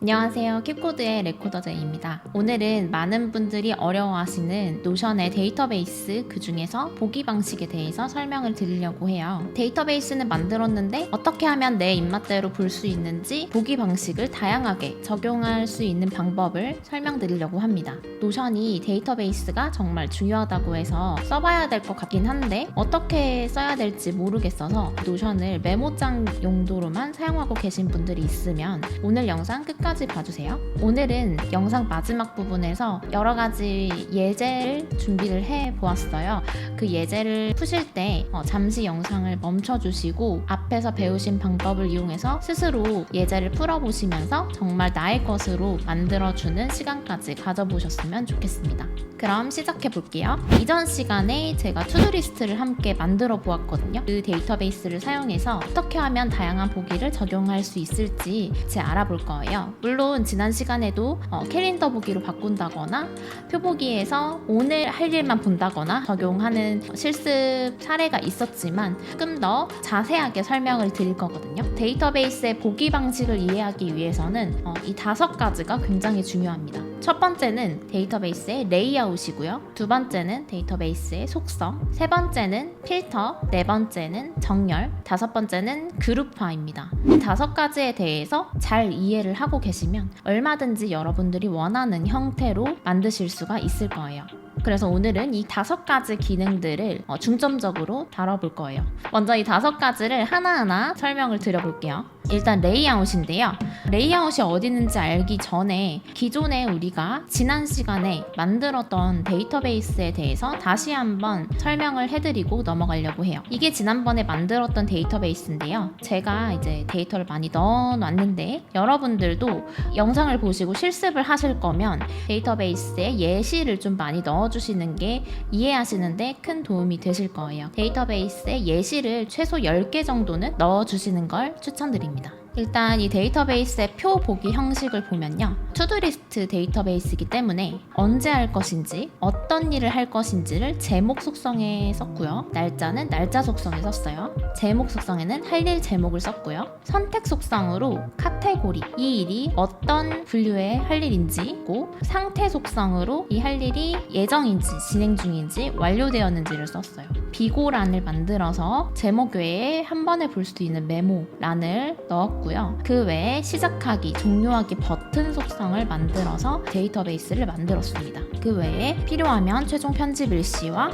안녕하세요. 킵코드의 레코더제이입니다. 오늘은 많은 분들이 어려워하시는 노션의 데이터베이스, 그 중에서 보기 방식에 대해서 설명을 드리려고 해요. 데이터베이스는 만들었는데 어떻게 하면 내 입맛대로 볼 수 있는지 보기 방식을 다양하게 적용할 수 있는 방법을 설명드리려고 합니다. 노션이 데이터베이스가 정말 중요하다고 해서 써봐야 될 것 같긴 한데 어떻게 써야 될지 모르겠어서 노션을 메모장 용도로만 사용하고 계신 분들이 있으면 오늘 영상 끝까지 봐주세요. 오늘은 영상 마지막 부분에서 여러 가지 예제를 준비를 해 보았어요. 그 예제를 푸실 때 잠시 영상을 멈춰주시고 앞에서 배우신 방법을 이용해서 스스로 예제를 풀어보시면서 정말 나의 것으로 만들어주는 시간까지 가져보셨으면 좋겠습니다. 그럼 시작해 볼게요. 이전 시간에 제가 투두리스트를 함께 만들어 보았거든요. 그 데이터베이스를 사용해서 어떻게 하면 다양한 보기를 적용할 수 있을지 알아볼 거예요. 물론 지난 시간에도 캘린더 보기로 바꾼다거나 표보기에서 오늘 할 일만 본다거나 적용하는 실습 사례가 있었지만 조금 더 자세하게 설명을 드릴 거거든요. 데이터베이스의 보기 방식을 이해하기 위해서는 이 5가지가 굉장히 중요합니다. 첫 번째는 데이터베이스의 레이아웃이고요. 두 번째는 데이터베이스의 속성, 세 번째는 필터, 네 번째는 정렬, 다섯 번째는 그룹화입니다. 이 5가지에 대해서 잘 이해를 하고 계시면 얼마든지 여러분들이 원하는 형태로 만드실 수가 있을 거예요. 그래서 오늘은 이 5가지 기능들을 중점적으로 다뤄볼 거예요. 먼저 이 5가지를 하나하나 설명을 드려볼게요. 일단 레이아웃인데요. 레이아웃이 어디 있는지 알기 전에 기존에 우리가 지난 시간에 만들었던 데이터베이스에 대해서 다시 한번 설명을 해드리고 넘어가려고 해요. 이게 지난번에 만들었던 데이터베이스인데요. 제가 이제 데이터를 많이 넣어놨는데 여러분들도 영상을 보시고 실습을 하실 거면 데이터베이스에 예시를 좀 많이 넣어주시는 게 이해하시는데 큰 도움이 되실 거예요. 데이터베이스에 예시를 최소 10개 정도는 넣어주시는 걸 추천드립니다. 일단 이 데이터베이스의 표 보기 형식을 보면요. 투두리스트 데이터베이스이기 때문에 언제 할 것인지 어떤 일을 할 것인지를 제목 속성에 썼고요. 날짜는 날짜 속성에 썼어요. 제목 속성에는 할 일 제목을 썼고요. 선택 속성으로 카테고리, 이 일이 어떤 분류의 할 일인지고 상태 속성으로 이 할 일이 예정인지 진행 중인지 완료되었는지를 썼어요. 비고란을 만들어서 제목 외에 한 번에 볼 수 있는 메모란을 넣었고요. 그 외에 시작하기, 종료하기 버튼 속성을 만들어서 데이터베이스를 만들었습니다. 그 외에 필요하면 최종 편집 일시와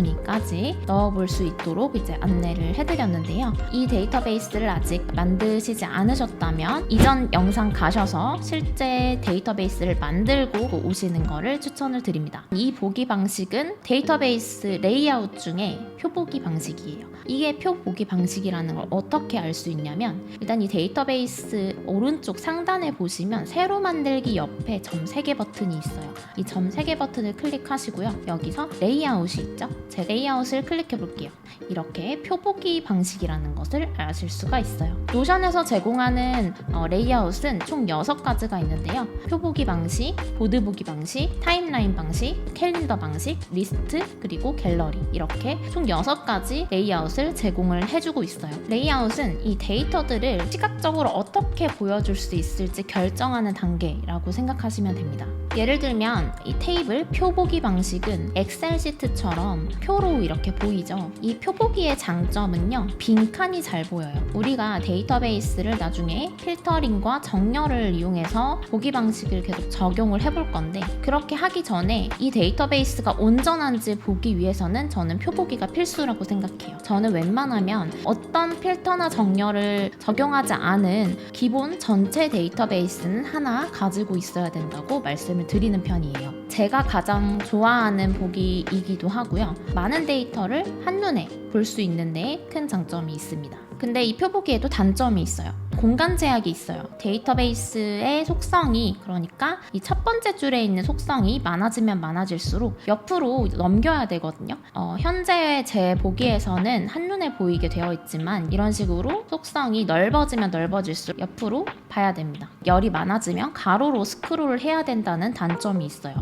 우선순위까지 넣어볼 수 있도록 이제 안내를 해드렸는데요. 이 데이터베이스를 아직 만드시지 않으셨다면 이전 영상 가셔서 실제 데이터베이스를 만들고 오시는 거를 추천을 드립니다. 이 보기 방식은 데이터베이스 레이아웃 중에 표보기 방식이에요. 이게 표보기 방식이라는 걸 어떻게 알 수 있냐면 일단 이 데이터베이스 오른쪽 상단에 보시면 새로 만들기 옆에 점 3개 버튼이 있어요. 이 점 3개 버튼을 클릭하시고요. 여기서 레이아웃이 있죠? 제 레이아웃을 클릭해 볼게요. 이렇게 표보기 방식이라는 것을 아실 수가 있어요. 노션에서 제공하는 레이아웃은 총 6가지가 있는데요. 표보기 방식, 보드 보기 방식, 타임라인 방식, 캘린더 방식, 리스트, 그리고 갤러리 이렇게 총 6가지 레이아웃을 제공을 해주고 있어요. 레이아웃은 이 데이터들을 시각적으로 어떻게 보여줄 수 있을지 결정하는 단계라고 생각하시면 됩니다. 예를 들면 이 테이블 표보기 방식은 엑셀 시트처럼 표로 이렇게 보이죠. 이 표보기의 장점은요, 빈칸이 잘 보여요. 우리가 데이터베이스를 나중에 필터링과 정렬을 이용해서 보기 방식을 계속 적용을 해볼 건데 그렇게 하기 전에 이 데이터베이스가 온전한지 보기 위해서는 저는 표보기가 필수라고 생각해요. 저는 웬만하면 어떤 필터나 정렬을 적용하지 않은 기본 전체 데이터베이스는 하나 가지고 있어야 된다고 말씀을 드리는 편이에요. 제가 가장 좋아하는 보기이기도 하고요. 많은 데이터를 한눈에 볼 수 있는 데 큰 장점이 있습니다. 근데 이 표보기에도 단점이 있어요. 공간 제약이 있어요. 데이터베이스의 속성이, 그러니까 이 첫 번째 줄에 있는 속성이 많아지면 많아질수록 옆으로 넘겨야 되거든요. 현재 제 보기에서는 한눈에 보이게 되어 있지만 이런 식으로 속성이 넓어지면 넓어질수록 옆으로 봐야 됩니다. 열이 많아지면 가로로 스크롤을 해야 된다는 단점이 있어요.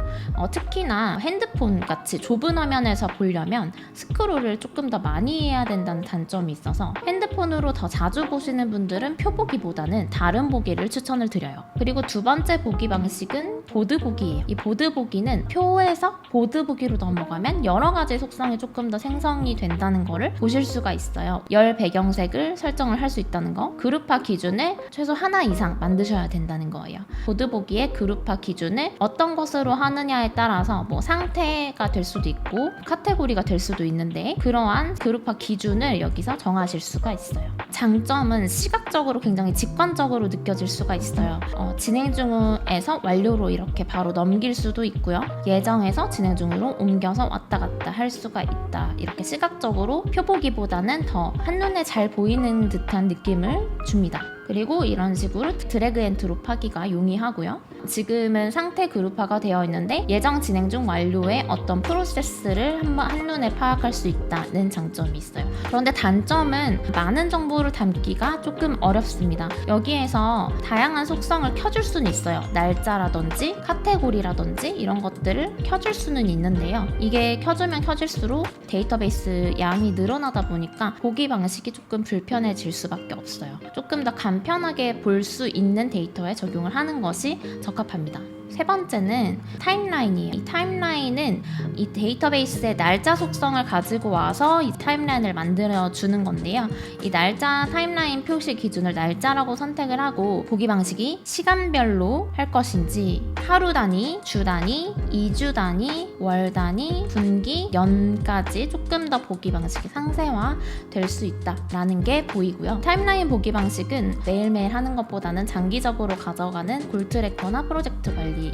특히나 핸드폰 같이 좁은 화면에서 보려면 스크롤을 조금 더 많이 해야 된다는 단점이 있어서 핸드폰으로 더 자주 보시는 분들은 표보기 보기보다는 다른 보기를 추천을 드려요. 그리고 두 번째 보기 방식은 보드 보기예요. 이 보드 보기는 표에서 보드 보기로 넘어가면 여러 가지 속성이 조금 더 생성이 된다는 거를 보실 수가 있어요. 열 배경색을 설정을 할 수 있다는 거, 그룹화 기준을 최소 하나 이상 만드셔야 된다는 거예요. 보드 보기의 그룹화 기준을 어떤 것으로 하느냐에 따라서 뭐 상태가 될 수도 있고 카테고리가 될 수도 있는데 그러한 그룹화 기준을 여기서 정하실 수가 있어요. 장점은 시각적으로 굉장히 직관적으로 느껴질 수가 있어요. 진행 중에서 완료로 이렇게 바로 넘길 수도 있고요. 예정에서 진행 중으로 옮겨서 왔다 갔다 할 수가 있다. 이렇게 시각적으로 표보기보다는 더 한눈에 잘 보이는 듯한 느낌을 줍니다. 그리고 이런 식으로 드래그 앤 드롭 하기가 용이하고요. 지금은 상태 그룹화가 되어 있는데 예정 진행 중 완료의 어떤 프로세스를 한눈에 파악할 수 있다는 장점이 있어요. 그런데 단점은 많은 정보를 담기가 조금 어렵습니다. 여기에서 다양한 속성을 켜줄 수는 있어요. 날짜라든지 카테고리라든지 이런 것들을 켜줄 수는 있는데요. 이게 켜주면 켜질수록 데이터베이스 양이 늘어나다 보니까 보기 방식이 조금 불편해질 수밖에 없어요. 조금 더 간편하게 볼 수 있는 데이터에 적용을 하는 것이 적합합니다. 세 번째는 타임라인이에요. 이 타임라인은 이 데이터베이스의 날짜 속성을 가지고 와서 이 타임라인을 만들어 주는 건데요. 이 날짜 타임라인 표시 기준을 날짜라고 선택을 하고 보기 방식이 시간별로 할 것인지 하루 단위, 주 단위, 2주 단위, 월 단위, 분기, 연까지 조금 더 보기 방식이 상세화 될 수 있다라는 게 보이고요. 타임라인 보기 방식은 매일매일 하는 것보다는 장기적으로 가져가는 골 트래커나 프로젝트 관리에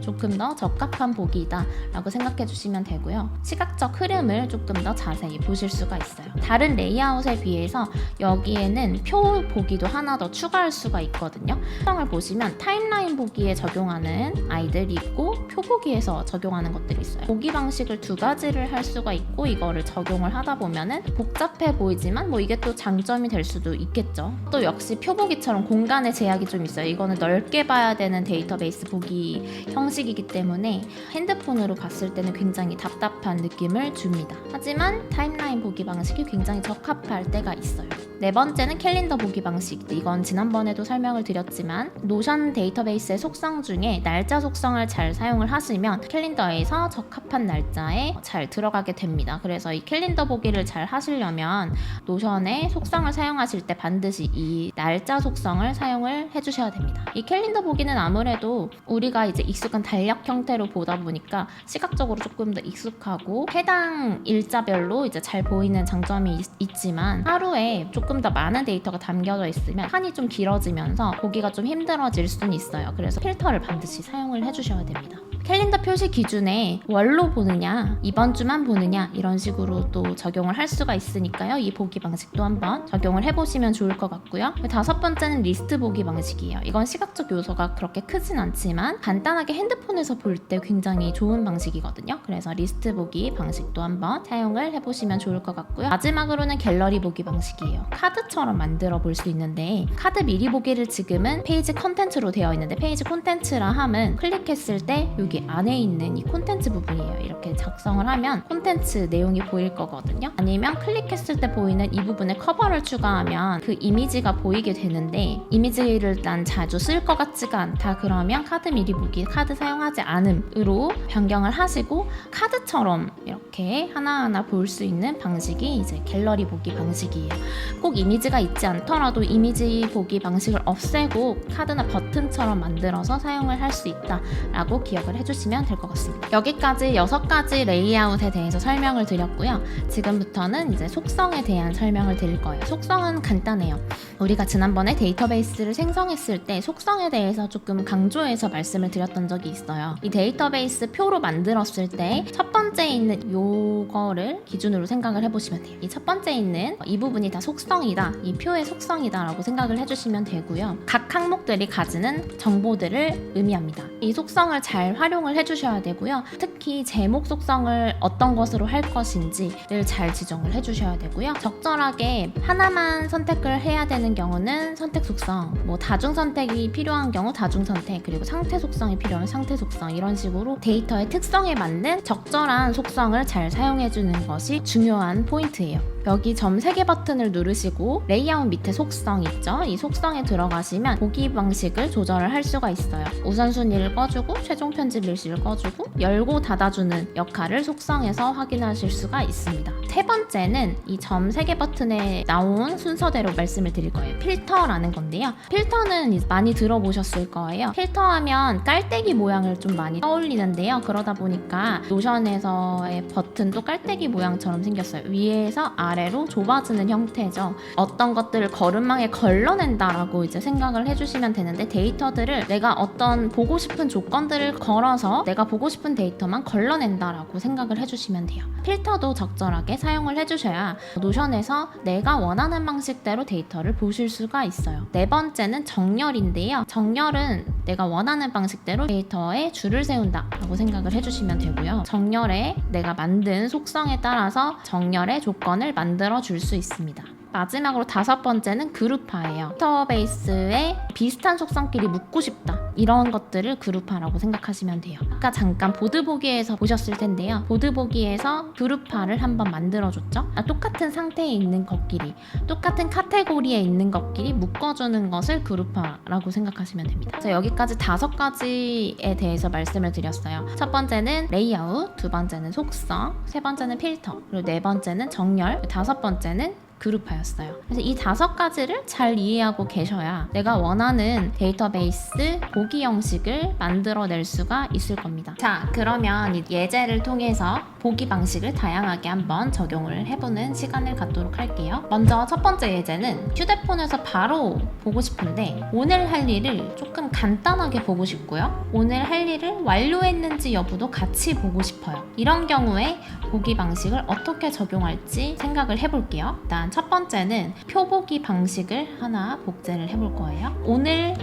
조금 더 적합한 보기이다 라고 생각해 주시면 되고요. 시각적 흐름을 조금 더 자세히 보실 수가 있어요. 다른 레이아웃에 비해서 여기에는 표 보기도 하나 더 추가할 수가 있거든요. 특성을 보시면 타임라인 보기에 적용하는 아이들이 있고 표 보기에서 적용하는 것들이 있어요. 보기 방식을 두 가지를 할 수가 있고 이거를 적용을 하다 보면은 복잡해 보이지만 뭐 이게 또 장점이 될 수도 있겠죠. 또 역시 표 보기처럼 공간의 제약이 좀 있어요. 이거는 넓게 봐야 되는 데이터베이스 보기 형식이기 때문에 핸드폰으로 봤을 때는 굉장히 답답한 느낌을 줍니다. 하지만 타임라인 보기 방식이 굉장히 적합할 때가 있어요. 네 번째는 캘린더 보기 방식. 이건 지난번에도 설명을 드렸지만 노션 데이터베이스의 속성 중에 날짜 속성을 잘 사용을 하시면 캘린더에서 적합한 날짜에 잘 들어가게 됩니다. 그래서 이 캘린더 보기를 잘 하시려면 노션의 속성을 사용하실 때 반드시 이 날짜 속성을 사용을 해주셔야 됩니다. 이 캘린더 보기는 아무래도 우리가 이제 익숙한 달력 형태로 보다 보니까 시각적으로 조금 더 익숙하고 해당 일자별로 이제 잘 보이는 장점이 있지만 하루에 조금 더 많은 데이터가 담겨져 있으면 판이 좀 길어지면서 보기가 좀 힘들어질 수는 있어요. 그래서 필터를 반드시 사용을 해주셔야 됩니다. 캘린더 표시 기준에 월로 보느냐, 이번 주만 보느냐 이런 식으로 또 적용을 할 수가 있으니까요. 이 보기 방식도 한번 적용을 해보시면 좋을 것 같고요. 다섯 번째는 리스트 보기 방식이에요. 이건 시각적 요소가 그렇게 크진 않지만 간단하게 핸드폰에서 볼 때 굉장히 좋은 방식이거든요. 그래서 리스트 보기 방식도 한번 사용을 해보시면 좋을 것 같고요. 마지막으로는 갤러리 보기 방식이에요. 카드처럼 만들어 볼 수 있는데 카드 미리 보기를 지금은 페이지 컨텐츠로 되어 있는데 페이지 콘텐츠라 함은 클릭했을 때 여기 안에 있는 이 콘텐츠 부분이에요. 이렇게 작성을 하면 콘텐츠 내용이 보일 거거든요. 아니면 클릭했을 때 보이는 이 부분에 커버를 추가하면 그 이미지가 보이게 되는데 이미지를 난 자주 쓸 것 같지가 않다 그러면 카드 미리 보기, 카드 사용하지 않음으로 변경을 하시고 카드처럼 이렇게 하나하나 볼 수 있는 방식이 이제 갤러리 보기 방식이에요. 꼭 이미지가 있지 않더라도 이미지 보기 방식을 없애고 카드나 버튼처럼 만들어서 사용을 할 수 있다라고 기억을 해주시면 될 것 같습니다. 여기까지 6가지 레이아웃에 대해서 설명을 드렸고요. 지금부터는 이제 속성에 대한 설명을 드릴 거예요. 속성은 간단해요. 우리가 지난번에 데이터베이스를 생성했을 때 속성에 대해서 조금 강조해서 말씀을 드렸던 적이 있어요. 이 데이터베이스 표로 만들었을 때 첫 번째에 있는 요거를 기준으로 생각을 해보시면 돼요. 이 첫 번째에 있는 이 부분이 다 속성이다, 이 표의 속성이다 라고 생각을 해주시면 되고요. 각 항목들이 가지는 정보들을 의미합니다. 이 속성을 잘 활용을 해주셔야 되고요. 특히 제목 속성을 어떤 것으로 할 것인지를 잘 지정을 해주셔야 되고요. 적절하게 하나만 선택을 해야 되는 경우는 선택 속성, 뭐 다중 선택이 필요한 경우 다중 선택, 그리고 상태 속성이 필요한 상태 속성, 이런 식으로 데이터의 특성에 맞는 적절한 속성을 잘 사용해주는 것이 중요한 포인트예요. 여기 점 3개 버튼을 누르시고 레이아웃 밑에 속성 있죠? 이 속성에 들어가시면 보기 방식을 조절을 할 수가 있어요. 우선순위를 꺼주고 최종 편집 일시를 꺼주고 열고 닫아주는 역할을 속성에서 확인하실 수가 있습니다. 세 번째는 이 점 3개 버튼에 나온 순서대로 말씀을 드릴 거예요. 필터라는 건데요. 필터는 많이 들어보셨을 거예요. 필터하면 깔때기 모양을 좀 많이 떠올리는데요. 그러다 보니까 노션에서의 버튼도 깔때기 모양처럼 생겼어요. 위에서 아래로 좁아지는 형태죠. 어떤 것들을 걸음망에 걸러낸다라고 이제 생각을 해주시면 되는데 데이터들을 내가 어떤 보고 싶은 조건들을 걸어서 내가 보고 싶은 데이터만 걸러낸다라고 생각을 해주시면 돼요. 필터도 적절하게 사용을 해주셔야 노션에서 내가 원하는 방식대로 데이터를 보실 수가 있어요. 네 번째는 정렬인데요. 정렬은 내가 원하는 방식대로 데이터에 줄을 세운다라고 생각을 해주시면 되고요. 정렬에 내가 만든 속성에 따라서 정렬의 조건을 만들어 줄 수 있습니다. 마지막으로 5번째는 그룹화예요. 데이터베이스에 비슷한 속성끼리 묶고 싶다. 이런 것들을 그룹화라고 생각하시면 돼요. 아까 잠깐 보드보기에서 보셨을 텐데요. 보드보기에서 그룹화를 한번 만들어줬죠. 똑같은 상태에 있는 것끼리, 똑같은 카테고리에 있는 것끼리 묶어주는 것을 그룹화라고 생각하시면 됩니다. 자, 여기까지 5가지에 대해서 말씀을 드렸어요. 첫 번째는 레이아웃, 두 번째는 속성, 세 번째는 필터, 그리고 네 번째는 정렬, 5번째는 그룹화였어요. 그래서 이 5가지를 잘 이해하고 계셔야 내가 원하는 데이터베이스 보기 형식을 만들어낼 수가 있을 겁니다. 자, 그러면 이 예제를 통해서 보기 방식을 다양하게 한번 적용을 해보는 시간을 갖도록 할게요. 먼저 첫 번째 예제는 휴대폰에서 바로 보고 싶은데 오늘 할 일을 조금 간단하게 보고 싶고요. 오늘 할 일을 완료했는지 여부도 같이 보고 싶어요. 이런 경우에 보기 방식을 어떻게 적용할지 생각을 해볼게요. 일단 첫 번째는 표보기 방식을 하나 복제를 해볼 거예요. 오늘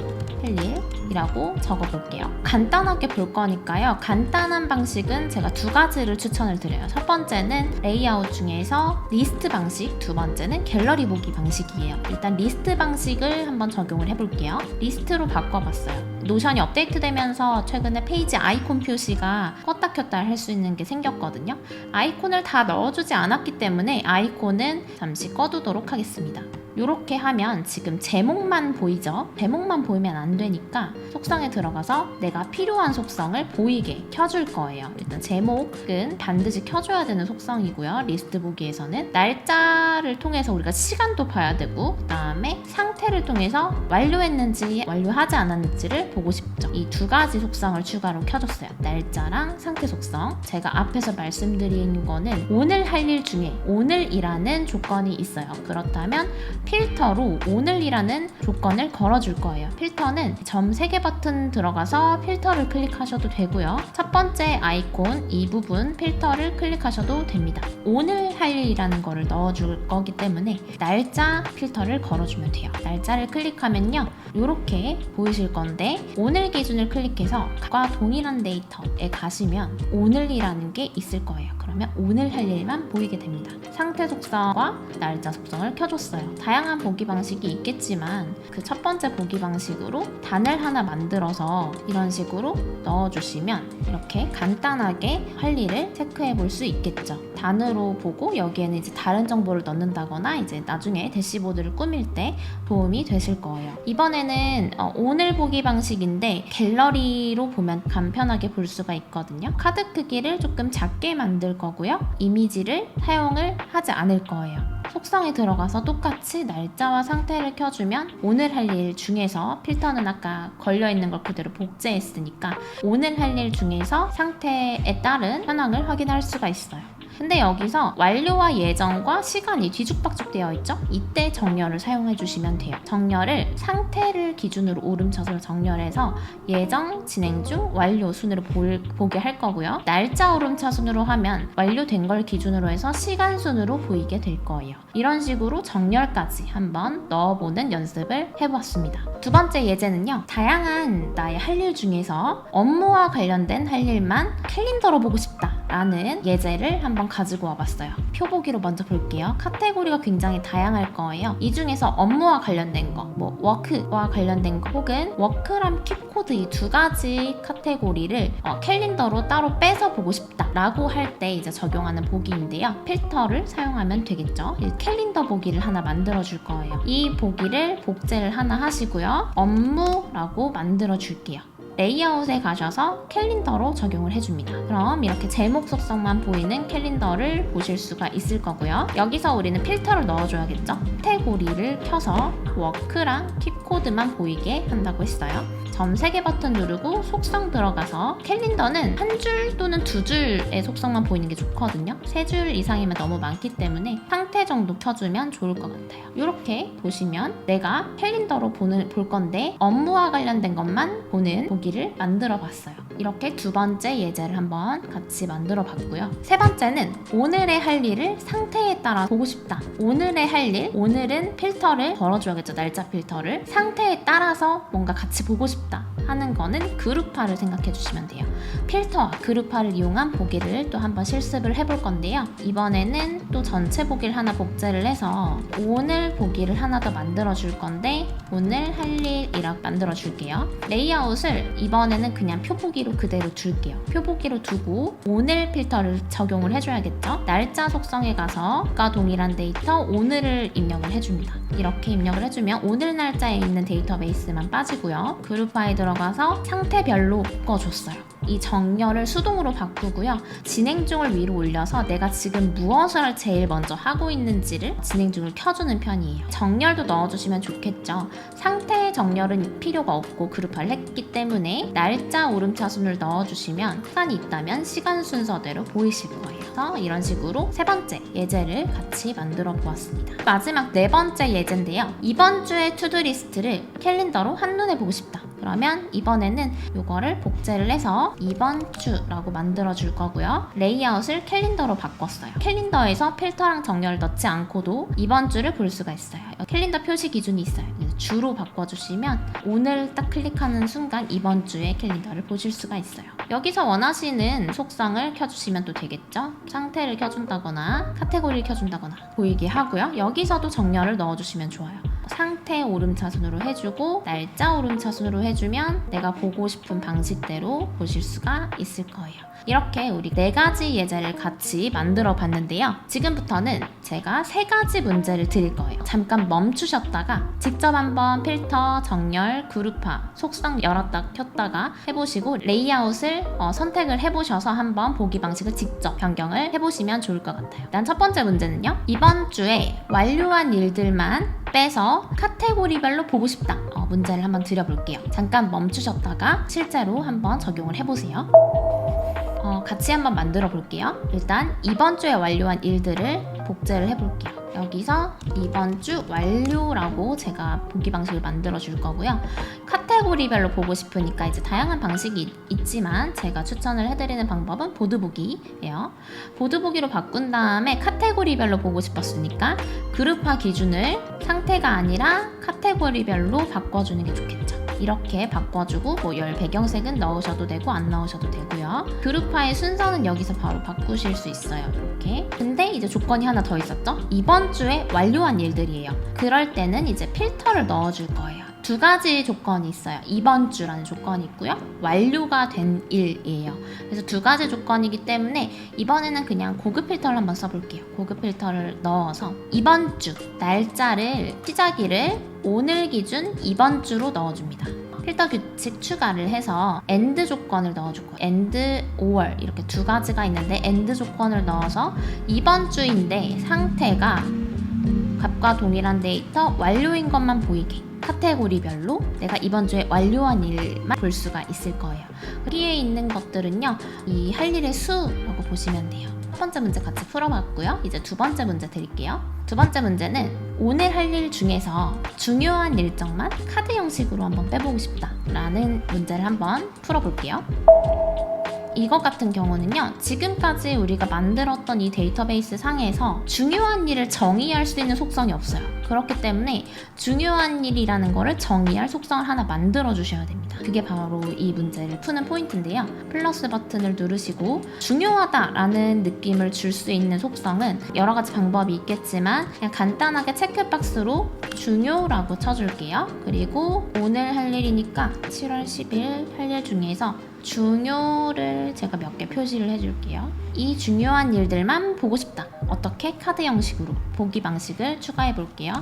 할 일이라고 적어볼게요. 간단하게 볼 거니까요. 간단한 방식은 제가 2가지를 추천을 드려요. 첫 번째는 레이아웃 중에서 리스트 방식, 두 번째는 갤러리 보기 방식이에요. 일단 리스트 방식을 한번 적용을 해볼게요. 리스트로 바꿔봤어요. 노션이 업데이트되면서 최근에 페이지 아이콘 표시가 껐다 켰다 할 수 있는 게 생겼거든요. 아이콘을 다 넣어주지 않았기 때문에 아이콘은 잠시 꺼두도록 하겠습니다. 이렇게 하면 지금 제목만 보이죠? 제목만 보이면 안 되니까 속성에 들어가서 내가 필요한 속성을 보이게 켜줄 거예요. 일단 제목은 반드시 켜줘야 되는 속성이고요. 리스트 보기에서는 날짜를 통해서 우리가 시간도 봐야 되고 그 다음에 상태를 통해서 완료했는지 완료하지 않았는지를 보고 싶죠. 이 2가지 속성을 추가로 켜줬어요. 날짜랑 상태 속성. 제가 앞에서 말씀드린 거는 오늘 할 일 중에 오늘이라는 조건이 있어요. 그렇다면 필터로 오늘이라는 조건을 걸어줄 거예요. 필터는 점 3개 버튼 들어가서 필터를 클릭하셔도 되고요. 첫 번째 아이콘 이 부분 필터를 클릭하셔도 됩니다. 오늘 할 일이라는 거를 넣어줄 거기 때문에 날짜 필터를 걸어주면 돼요. 날짜를 클릭하면요. 이렇게 보이실 건데 오늘 기준을 클릭해서 과 동일한 데이터에 가시면 오늘이라는 게 있을 거예요. 그러면 오늘 할 일만 보이게 됩니다. 상태 속성과 날짜 속성을 켜줬어요. 다양한 보기 방식이 있겠지만 그 첫 번째 보기 방식으로 단을 하나 만들어서 이런 식으로 넣어주시면 이렇게 간단하게 할 일을 체크해 볼 수 있겠죠. 단으로 보고 여기에는 이제 다른 정보를 넣는다거나 이제 나중에 대시보드를 꾸밀 때 도움이 되실 거예요. 이번에는 오늘 보기 방식인데 갤러리로 보면 간편하게 볼 수가 있거든요. 카드 크기를 조금 작게 만들 거고요. 이미지를 사용을 하지 않을 거예요. 속성에 들어가서 똑같이 날짜와 상태를 켜주면 오늘 할 일 중에서 필터는 아까 걸려있는 걸 그대로 복제했으니까 오늘 할 일 중에서 상태에 따른 현황을 확인할 수가 있어요. 근데 여기서 완료와 예정과 시간이 뒤죽박죽 되어 있죠? 이때 정렬을 사용해 주시면 돼요. 정렬을 상태를 기준으로 오름차순으로 정렬해서 예정, 진행 중, 완료 순으로 보게 할 거고요. 날짜 오름차순으로 하면 완료된 걸 기준으로 해서 시간 순으로 보이게 될 거예요. 이런 식으로 정렬까지 한번 넣어보는 연습을 해보았습니다. 두 번째 예제는요. 다양한 나의 할 일 중에서 업무와 관련된 할 일만 캘린더로 보고 싶다 라는 예제를 한번 가지고 와봤어요. 표보기로 먼저 볼게요. 카테고리가 굉장히 다양할 거예요. 이 중에서 업무와 관련된 거, 뭐 워크와 관련된 거, 혹은 워크랑 킵코드 이 두 가지 카테고리를 캘린더로 따로 빼서 보고 싶다 라고 할 때 이제 적용하는 보기인데요. 필터를 사용하면 되겠죠. 캘린더 보기를 하나 만들어 줄 거예요. 이 보기를 복제를 하나 하시고요. 업무라고 만들어 줄게요. 레이아웃에 가셔서 캘린더로 적용을 해줍니다. 그럼 이렇게 제목 속성만 보이는 캘린더를 보실 수가 있을 거고요. 여기서 우리는 필터를 넣어줘야겠죠? 카테고리를 켜서 워크랑 킵코드만 보이게 한다고 했어요. 점 3개 버튼 누르고 속성 들어가서 캘린더는 한 줄 또는 2줄의 속성만 보이는 게 좋거든요. 3줄 이상이면 너무 많기 때문에 상태 정도 켜주면 좋을 것 같아요. 이렇게 보시면 내가 캘린더로 볼 건데 업무와 관련된 것만 보는 보기를 만들어 봤어요. 이렇게 두 번째 예제를 한번 같이 만들어 봤고요. 세 번째는 오늘의 할 일을 상태에 따라 보고 싶다. 오늘의 할 일, 오늘은 필터를 걸어줘야겠죠. 날짜 필터를. 상태에 따라서 뭔가 같이 보고 싶다 하는 거는 그룹화를 생각해 주시면 돼요. 필터와 그룹화를 이용한 보기를 또 한번 실습을 해볼 건데요. 이번에는 또 전체 보기를 하나 복제를 해서 오늘 보기를 하나 더 만들어 줄 건데 오늘 할 일이라고 만들어 줄게요. 레이아웃을 이번에는 그냥 표보기로 그대로 둘게요. 표보기로 두고 오늘 필터를 적용을 해줘야겠죠. 날짜 속성에 가서 과 동일한 데이터 오늘을 입력을 해줍니다. 이렇게 입력을 해주면 오늘 날짜에 있는 데이터베이스만 빠지고요. 그룹화에 들어가서 상태별로 묶어줬어요. 이 정렬을 수동으로 바꾸고요. 진행 중을 위로 올려서 내가 지금 무엇을 제일 먼저 하고 있는지를 진행 중을 켜주는 편이에요. 정렬도 넣어주시면 좋겠죠. 상태 정렬은 필요가 없고 그룹화를 했기 때문에 날짜 오름차순을 넣어주시면 시간이 있다면 시간 순서대로 보이실 거예요. 그래서 이런 식으로 세 번째 예제를 같이 만들어 보았습니다. 마지막 네 번째 예제인데요. 이번 주의 투두리스트를 캘린더로 한눈에 보고 싶다. 그러면 이번에는 이거를 복제를 해서 이번 주라고 만들어 줄 거고요. 레이아웃을 캘린더로 바꿨어요. 캘린더에서 필터랑 정렬을 넣지 않고도 이번 주를 볼 수가 있어요. 캘린더 표시 기준이 있어요. 주로 바꿔주시면 오늘 딱 클릭하는 순간 이번 주의 캘린더를 보실 수가 있어요. 여기서 원하시는 속성을 켜주시면 또 되겠죠. 상태를 켜준다거나 카테고리를 켜준다거나 보이게 하고요. 여기서도 정렬을 넣어주시면 좋아요. 상태 오름차순으로 해주고 날짜 오름차순으로 해주면 내가 보고 싶은 방식대로 보실 수가 있을 거예요. 이렇게 우리 4가지 예제를 같이 만들어 봤는데요. 지금부터는 제가 3가지 문제를 드릴 거예요. 잠깐 멈추셨다가 직접 한번 필터, 정렬, 그룹화, 속성 열었다 켰다가 해보시고 레이아웃을 선택을 해보셔서 한번 보기 방식을 직접 변경을 해보시면 좋을 것 같아요. 일단 첫 번째 문제는요. 이번 주에 완료한 일들만 빼서 카테고리별로 보고 싶다. 문제를 한번 드려볼게요. 잠깐 멈추셨다가 실제로 한번 적용을 해보세요. 같이 한번 만들어 볼게요. 일단 이번 주에 완료한 일들을 복제를 해볼게요. 여기서 이번 주 완료라고 제가 보기 방식을 만들어 줄 거고요. 카테고리별로 보고 싶으니까 이제 다양한 방식이 있지만 제가 추천을 해드리는 방법은 보드보기예요. 보드보기로 바꾼 다음에 카테고리별로 보고 싶었으니까 그룹화 기준을 상태가 아니라 카테고리별로 바꿔주는 게 좋겠죠. 이렇게 바꿔주고 열 배경색은 넣으셔도 되고 안 넣으셔도 되고요. 그룹화의 순서는 여기서 바로 바꾸실 수 있어요. 이렇게. 근데 이제 조건이 하나 더 있었죠? 이번 주에 완료한 일들이에요. 그럴 때는 이제 필터를 넣어줄 거예요. 2가지 조건이 있어요. 이번 주라는 조건이 있고요. 완료가 된 일이에요. 그래서 2가지 조건이기 때문에 이번에는 그냥 고급 필터를 한번 써볼게요. 고급 필터를 넣어서 이번 주 날짜를 시작일을 오늘 기준 이번 주로 넣어줍니다. 필터 규칙 추가를 해서 end 조건을 넣어줄 거예요. end 5월 이렇게 2가지가 있는데 end 조건을 넣어서 이번 주인데 상태가 값과 동일한 데이터 완료인 것만 보이게 카테고리별로 내가 이번 주에 완료한 일만 볼 수가 있을 거예요. 여기에 있는 것들은요, 이 할 일의 수라고 보시면 돼요. 첫 번째 문제 같이 풀어봤고요. 이제 두 번째 문제 드릴게요. 두 번째 문제는 오늘 할 일 중에서 중요한 일정만 카드 형식으로 한번 빼보고 싶다 라는 문제를 한번 풀어볼게요. 이것 같은 경우는요, 지금까지 우리가 만들었던 이 데이터베이스 상에서 중요한 일을 정의할 수 있는 속성이 없어요. 그렇기 때문에 중요한 일이라는 거를 정의할 속성을 하나 만들어 주셔야 됩니다. 그게 바로 이 문제를 푸는 포인트인데요. 플러스 버튼을 누르시고 중요하다라는 느낌을 줄 수 있는 속성은 여러 가지 방법이 있겠지만 그냥 간단하게 체크박스로 중요라고 쳐줄게요. 그리고 오늘 할 일이니까 7월 10일 할 일 중에서 중요를 제가 몇 개 표시를 해줄게요. 이 중요한 일들만 보고 싶다. 어떻게? 카드 형식으로 보기 방식을 추가해 볼게요.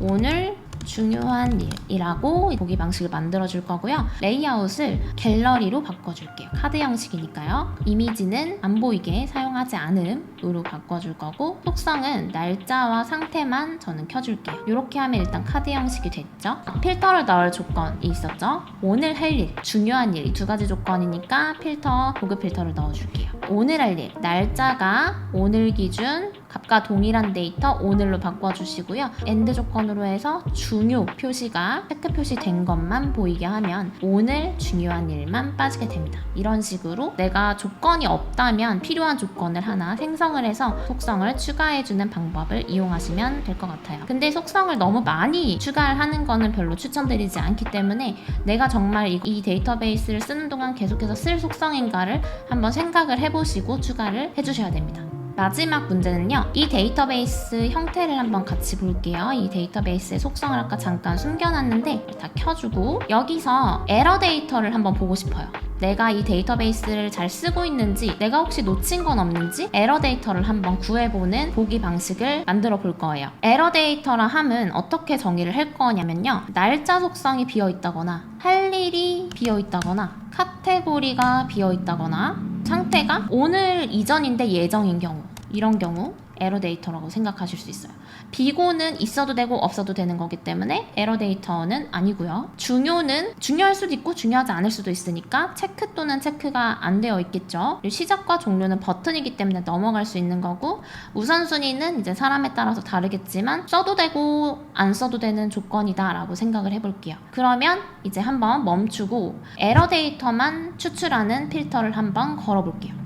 오늘 중요한 일이라고 보기 방식을 만들어 줄 거고요. 레이아웃을 갤러리로 바꿔줄게요. 카드 형식이니까요. 이미지는 안 보이게 사용하지 않음으로 바꿔줄 거고, 속성은 날짜와 상태만 저는 켜줄게요. 이렇게 하면 일단 카드 형식이 됐죠. 필터를 넣을 조건이 있었죠. 오늘 할 일, 중요한 일, 이 두 가지 조건이니까 필터, 보급 필터를 넣어줄게요. 오늘 할 일, 날짜가 오늘 기준 값과 동일한 데이터 오늘로 바꿔주시고요. 엔드 조건으로 해서 중요 표시가 체크 표시된 것만 보이게 하면 오늘 중요한 일만 빠지게 됩니다. 이런 식으로 내가 조건이 없다면 필요한 조건을 하나 생성을 해서 속성을 추가해주는 방법을 이용하시면 될 것 같아요. 근데 속성을 너무 많이 추가하는 거는 별로 추천드리지 않기 때문에 내가 정말 이 데이터베이스를 쓰는 동안 계속해서 쓸 속성인가를 한번 생각을 해보시고 추가를 해주셔야 됩니다. 마지막 문제는요. 이 데이터베이스 형태를 한번 같이 볼게요. 이 데이터베이스의 속성을 아까 잠깐 숨겨놨는데 다 켜주고 여기서 에러 데이터를 한번 보고 싶어요. 내가 이 데이터베이스를 잘 쓰고 있는지, 내가 혹시 놓친 건 없는지 에러 데이터를 한번 구해보는 보기 방식을 만들어 볼 거예요. 에러 데이터라 함은 어떻게 정의를 할 거냐면요. 날짜 속성이 비어있다거나 할 일이 비어있다거나 카테고리가 비어있다거나 상태가 오늘 이전인데 예정인 경우, 이런 경우 에러 데이터라고 생각하실 수 있어요. 비고는 있어도 되고 없어도 되는 거기 때문에 에러 데이터는 아니고요. 중요는 중요할 수도 있고 중요하지 않을 수도 있으니까 체크 또는 체크가 안 되어 있겠죠. 시작과 종료는 버튼이기 때문에 넘어갈 수 있는 거고, 우선순위는 이제 사람에 따라서 다르겠지만 써도 되고 안 써도 되는 조건이다 라고 생각을 해볼게요. 그러면 이제 한번 멈추고 에러 데이터만 추출하는 필터를 한번 걸어볼게요.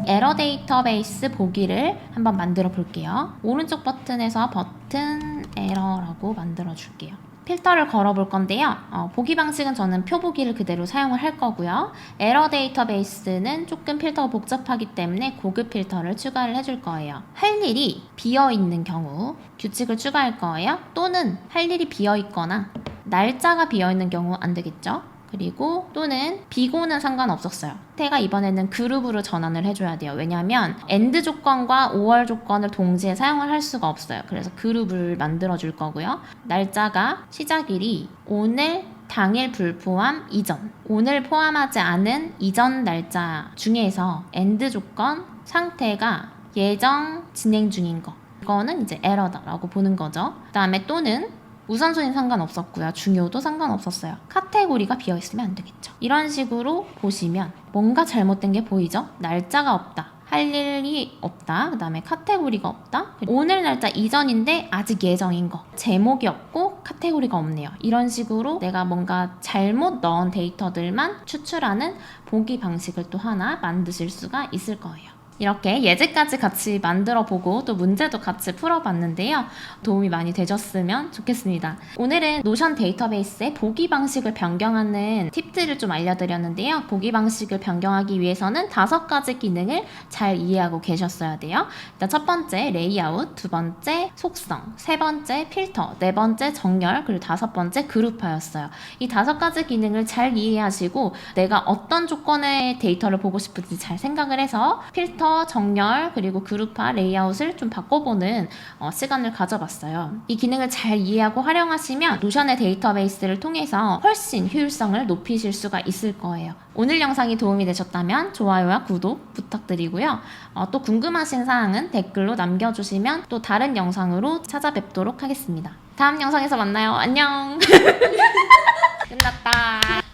에러 데이터베이스 보기를 한번 만들어 볼게요. 오른쪽 버튼에서 버튼 에러라고 만들어 줄게요. 필터를 걸어 볼 건데요. 보기 방식은 저는 표보기를 그대로 사용을 할 거고요. 에러 데이터베이스는 조금 필터가 복잡하기 때문에 고급 필터를 추가를 해줄 거예요. 할 일이 비어있는 경우 규칙을 추가할 거예요. 또는 할 일이 비어있거나 날짜가 비어있는 경우 안 되겠죠. 그리고 또는 비고는 상관없었어요. 상태가 이번에는 그룹으로 전환을 해줘야 돼요. 왜냐하면 엔드 조건과 5월 조건을 동시에 사용을 할 수가 없어요. 그래서 그룹을 만들어 줄 거고요. 날짜가 시작일이 오늘 당일 불포함 이전, 오늘 포함하지 않은 이전 날짜 중에서 엔드 조건 상태가 예정 진행 중인 거, 이거는 이제 에러다라고 보는 거죠. 그 다음에 또는 우선순위는 상관없었고요. 중요도 상관없었어요. 카테고리가 비어있으면 안 되겠죠. 이런 식으로 보시면 뭔가 잘못된 게 보이죠? 날짜가 없다. 할 일이 없다. 그 다음에 카테고리가 없다. 오늘 날짜 이전인데 아직 예정인 거. 제목이 없고 카테고리가 없네요. 이런 식으로 내가 뭔가 잘못 넣은 데이터들만 추출하는 보기 방식을 또 하나 만드실 수가 있을 거예요. 이렇게 예제까지 같이 만들어보고 또 문제도 같이 풀어봤는데요. 도움이 많이 되셨으면 좋겠습니다. 오늘은 노션 데이터베이스의 보기 방식을 변경하는 팁들을 좀 알려드렸는데요. 보기 방식을 변경하기 위해서는 5가지 기능을 잘 이해하고 계셨어야 돼요. 일단 첫 번째 레이아웃, 두 번째 속성, 세 번째 필터, 네 번째 정렬, 그리고 5번째 그룹화였어요. 이 5가지 기능을 잘 이해하시고 내가 어떤 조건의 데이터를 보고 싶은지 잘 생각을 해서 필터, 정렬, 그리고 그룹화, 레이아웃을 좀 바꿔보는 시간을 가져봤어요. 이 기능을 잘 이해하고 활용하시면 노션의 데이터베이스를 통해서 훨씬 효율성을 높이실 수가 있을 거예요. 오늘 영상이 도움이 되셨다면 좋아요와 구독 부탁드리고요. 또 궁금하신 사항은 댓글로 남겨주시면 또 다른 영상으로 찾아뵙도록 하겠습니다. 다음 영상에서 만나요. 안녕. 끝났다.